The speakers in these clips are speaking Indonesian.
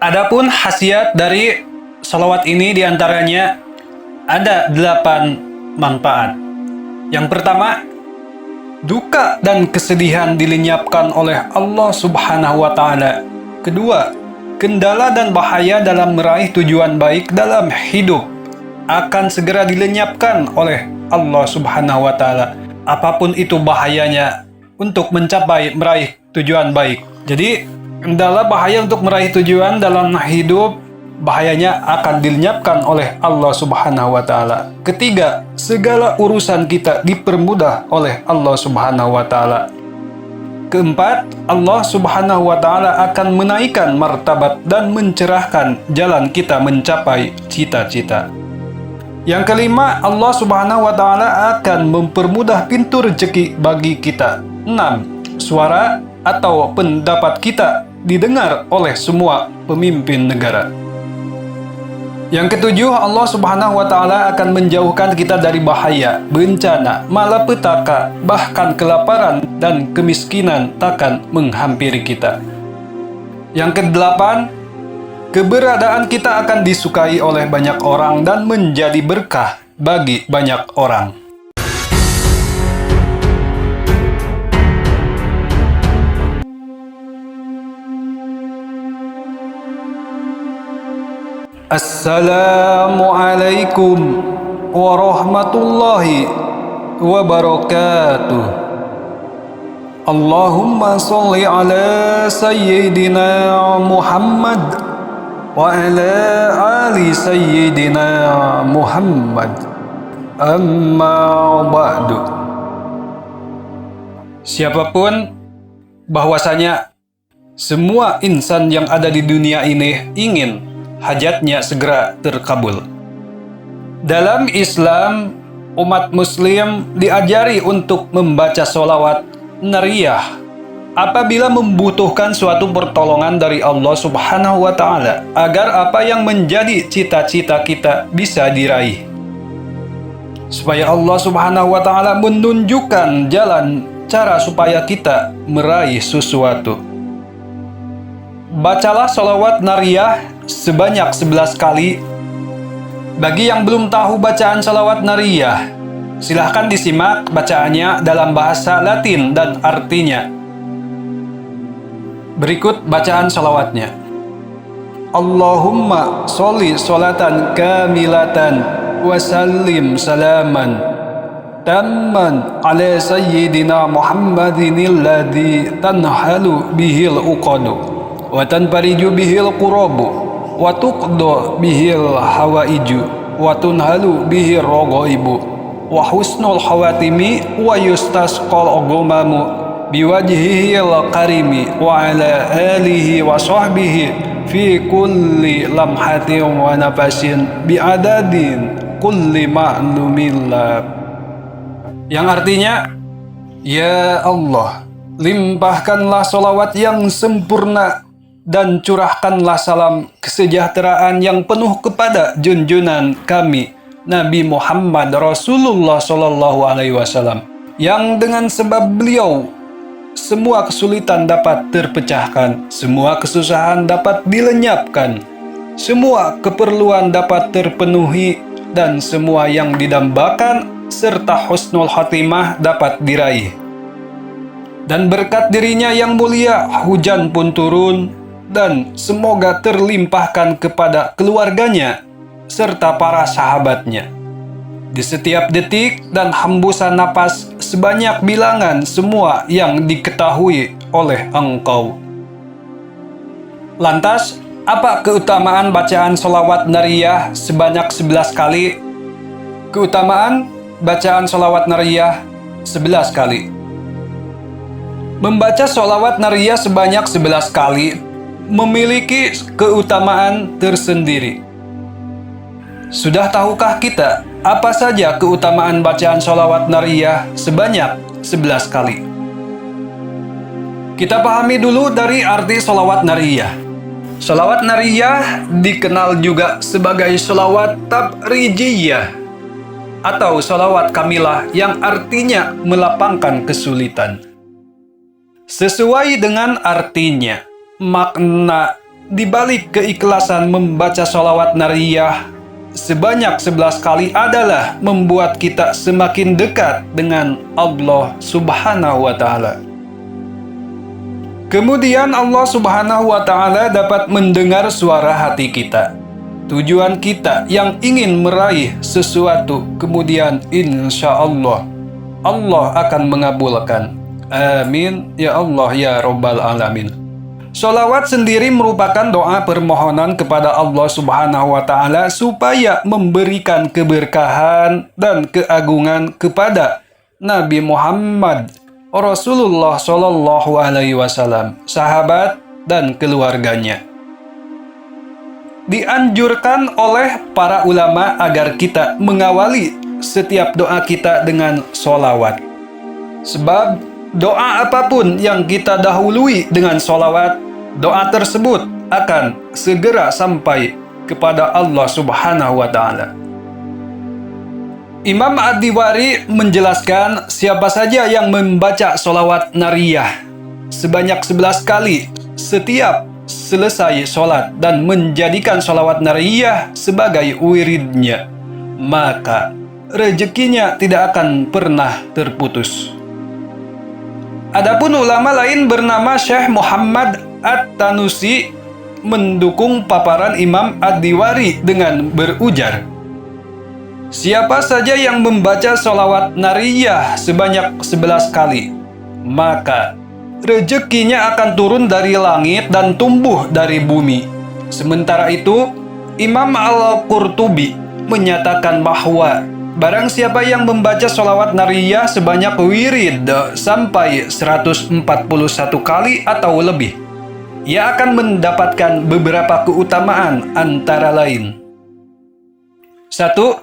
Adapun khasiat dari sholawat ini diantaranya ada 8 manfaat. Yang pertama, duka dan kesedihan dilenyapkan oleh Allah Subhanahu wa Ta'ala. Kedua, kendala dan bahaya dalam meraih tujuan baik dalam hidup akan segera dilenyapkan oleh Allah Subhanahu wa Ta'ala. Apapun itu bahayanya untuk meraih tujuan baik. Jadi, kendala bahaya untuk meraih tujuan dalam hidup, bahayanya akan dilenyapkan oleh Allah Subhanahu wa Ta'ala. Ketiga, segala urusan kita dipermudah oleh Allah Subhanahu wa Ta'ala. Keempat, Allah Subhanahu wa Ta'ala akan menaikkan martabat dan mencerahkan jalan kita mencapai cita-cita. Yang kelima, Allah Subhanahu wa Ta'ala akan mempermudah pintu rezeki bagi kita. 6. Suara atau pendapat kita didengar oleh semua pemimpin negara. Yang ketujuh, Allah Subhanahu wa Ta'ala akan menjauhkan kita dari bahaya, bencana, malapetaka, bahkan kelaparan dan kemiskinan takkan menghampiri kita. Yang kedelapan, keberadaan kita akan disukai oleh banyak orang dan menjadi berkah bagi banyak orang. Assalamualaikum warahmatullahi wabarakatuh. Allahumma sholli ala sayyidina Muhammad wa ala ali sayyidina Muhammad. Amma ba'du. Siapapun, bahwasanya semua insan yang ada di dunia ini ingin hajatnya segera terkabul. Dalam Islam, umat muslim diajari untuk membaca sholawat nariyah apabila membutuhkan suatu pertolongan dari Allah Subhanahu wa Ta'ala agar apa yang menjadi cita-cita kita bisa diraih. Supaya Allah Subhanahu wa Ta'ala menunjukkan jalan cara supaya kita meraih sesuatu. Bacalah sholawat nariyah sebanyak 11 kali. Bagi yang belum tahu bacaan sholawat nariyah, silahkan disimak bacaannya dalam bahasa Latin dan artinya. Berikut bacaan sholawatnya. Allahumma sholli sholatan kamilatan wa sallim salaman tamman ala sayyidina Muhammadin alladhi tanhalu bihil uqadu wa tanfariju bihil qurabu wa tuqda bihil hawaiju wa tunhalu bihir ragaibu wa husnul khawatimi wa yustasqal agamamu biwajhihil karimi wa ala alihi wa sahbihi fi kulli lamhatin wa nafasin biadadin kulli ma'lumillah. Yang artinya, ya Allah, limpahkanlah sholawat yang sempurna dan curahkanlah salam kesejahteraan yang penuh kepada junjungan kami Nabi Muhammad Rasulullah Sallallahu Alaihi Wasallam, yang dengan sebab beliau semua kesulitan dapat terpecahkan, semua kesusahan dapat dilenyapkan, semua keperluan dapat terpenuhi, dan semua yang didambakan serta husnul khatimah dapat diraih. Dan berkat dirinya yang mulia, hujan pun turun, dan semoga terlimpahkan kepada keluarganya serta para sahabatnya di setiap detik dan hembusan napas sebanyak bilangan semua yang diketahui oleh Engkau. Lantas, apa keutamaan bacaan sholawat nariyah sebanyak 11 kali? Keutamaan bacaan sholawat nariyah 11 kali. Membaca sholawat nariyah sebanyak 11 kali memiliki keutamaan tersendiri. Sudah tahukah kita apa saja keutamaan bacaan sholawat nariyah sebanyak 11 kali? Kita pahami dulu dari arti sholawat nariyah. Sholawat nariyah dikenal juga sebagai sholawat tabrijiyah atau sholawat kamilah yang artinya melapangkan kesulitan. Sesuai dengan artinya, makna di balik keikhlasan membaca sholawat nariyah sebanyak 11 kali adalah membuat kita semakin dekat dengan Allah Subhanahu wa Ta'ala. Kemudian Allah Subhanahu wa Ta'ala dapat mendengar suara hati kita, tujuan kita yang ingin meraih sesuatu, kemudian insya Allah akan mengabulkan. Amin ya Allah ya Rabbal Alamin. Sholawat sendiri merupakan doa permohonan kepada Allah Subhanahu wa Ta'ala supaya memberikan keberkahan dan keagungan kepada Nabi Muhammad Rasulullah Shallallahu Alaihi Wasallam, sahabat dan keluarganya. Dianjurkan oleh para ulama agar kita mengawali setiap doa kita dengan sholawat. Sebab doa apapun yang kita dahului dengan sholawat, doa tersebut akan segera sampai kepada Allah Subhanahu wa Ta'ala. Imam Ad-Diwari menjelaskan siapa saja yang membaca sholawat nariyah sebanyak 11 kali setiap selesai sholat dan menjadikan sholawat nariyah sebagai wiridnya, maka rezekinya tidak akan pernah terputus. Adapun ulama lain bernama Syekh Muhammad At-Tanusi mendukung paparan Imam Ad-Diwari dengan berujar, siapa saja yang membaca sholawat nariyah sebanyak 11 kali, maka rezekinya akan turun dari langit dan tumbuh dari bumi. Sementara itu, Imam Al-Qurtubi menyatakan bahwa barang siapa yang membaca sholawat nariyah sebanyak wirid sampai 141 kali atau lebih, ia akan mendapatkan beberapa keutamaan antara lain. 1.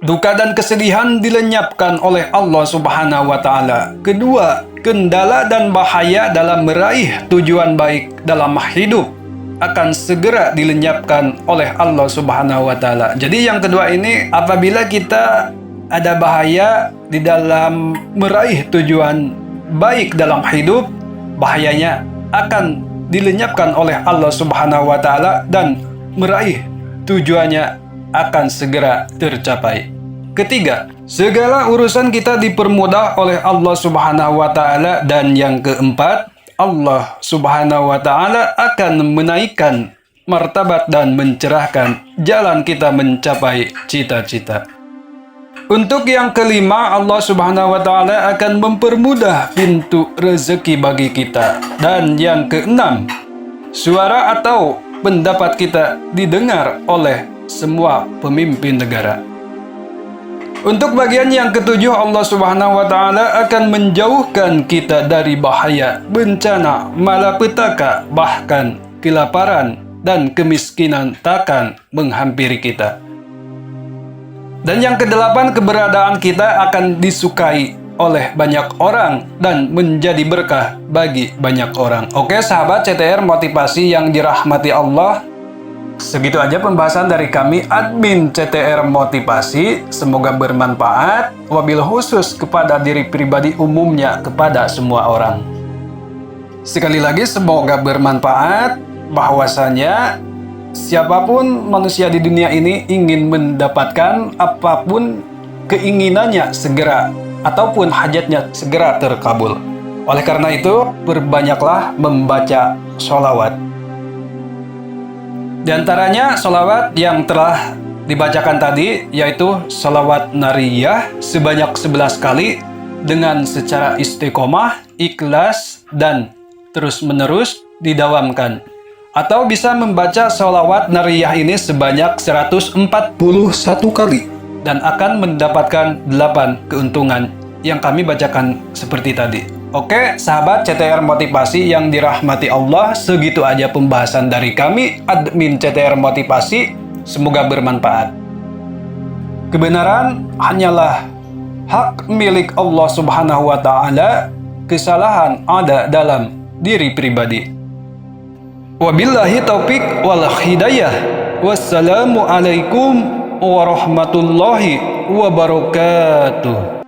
Duka dan kesedihan dilenyapkan oleh Allah Subhanahu wa Ta'ala. 2. Kendala dan bahaya dalam meraih tujuan baik dalam hidup akan segera dilenyapkan oleh Allah Subhanahu wa Ta'ala. Jadi yang kedua ini, apabila kita ada bahaya di dalam meraih tujuan baik dalam hidup, bahayanya akan dilenyapkan oleh Allah Subhanahu wa Ta'ala dan meraih tujuannya akan segera tercapai. Ketiga, segala urusan kita dipermudah oleh Allah Subhanahu wa Ta'ala. Dan yang keempat, Allah Subhanahu wa Ta'ala akan menaikkan martabat dan mencerahkan jalan kita mencapai cita-cita. Untuk yang kelima, Allah Subhanahu wa Ta'ala akan mempermudah pintu rezeki bagi kita. Dan yang keenam, suara atau pendapat kita didengar oleh semua pemimpin negara. Untuk bagian yang ketujuh, Allah Subhanahu wa Ta'ala akan menjauhkan kita dari bahaya, bencana, malapetaka, bahkan kelaparan dan kemiskinan takkan menghampiri kita. Dan yang kedelapan, keberadaan kita akan disukai oleh banyak orang dan menjadi berkah bagi banyak orang. Oke sahabat CTR Motivasi yang dirahmati Allah, segitu aja pembahasan dari kami admin CTR Motivasi. Semoga bermanfaat, wabil khusus kepada diri pribadi, umumnya kepada semua orang. Sekali lagi semoga bermanfaat, bahwasanya siapapun manusia di dunia ini ingin mendapatkan apapun keinginannya segera ataupun hajatnya segera terkabul. Oleh karena itu, perbanyaklah membaca sholawat. Di antaranya sholawat yang telah dibacakan tadi, yaitu sholawat nariyah sebanyak 11 kali dengan secara istiqomah, ikhlas, dan terus-menerus didawamkan. Atau bisa membaca sholawat nariyah ini sebanyak 141 kali dan akan mendapatkan 8 keuntungan yang kami bacakan seperti tadi. Oke, sahabat CTR Motivasi yang dirahmati Allah, segitu aja pembahasan dari kami, admin CTR Motivasi. Semoga bermanfaat. Kebenaran hanyalah hak milik Allah Subhanahu wa Ta'ala. Kesalahan ada dalam diri pribadi. Wabillahi taufik wal hidayah. Wassalamualaikum warahmatullahi wabarakatuh.